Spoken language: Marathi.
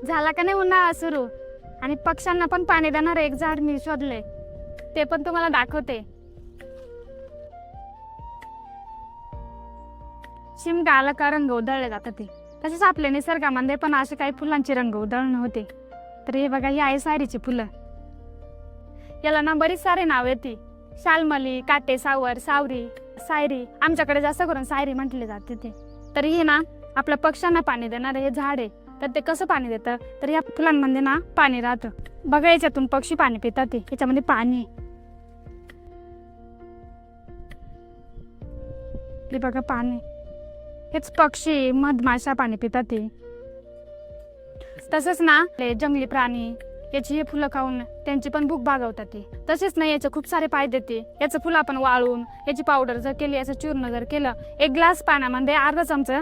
झाला का नाही उन्हाळा सुरू आणि पक्ष्यांना पण पाणी देणार एक झाड मी शोधले, ते पण तुम्हाला दाखवते. शिमगा आला का रंग उधळले जातात ते. तसेच आपल्या निसर्गामध्ये पण असे काही फुलांचे रंग उधळण होते. तर हे बघा, ही आहे सायरीची फुलं. याला ना बरीच सारे नाव येते. शालमली, काटे सावर, सावरी, सायरी. आमच्याकडे जास्त करून सायरी म्हटले जाते ते. तर हे ना आपल्या पक्ष्यांना पाणी देणारे हे झाड आहे. तर ते कसं पाणी देतं, तर या फुलांमध्ये ना पाणी राहतं. बघा, याच्यातून पक्षी पाणी पितात ते, याच्यामध्ये पाणी आहे. हे बघा पाणी, हेच पक्षी मधमाशा पाणी पितात ते. तसंच ना जंगली प्राणी याची हे फुलं खाऊन त्यांची पण भूक भागवतात ते. तसेच ना याचे खूप सारे फायदे ते. याचं फुलं आपण वाळून याची पावडर जर केली, याचं चूर्ण जर केलं, एक ग्लास पाण्यामध्ये अर्धा चमचा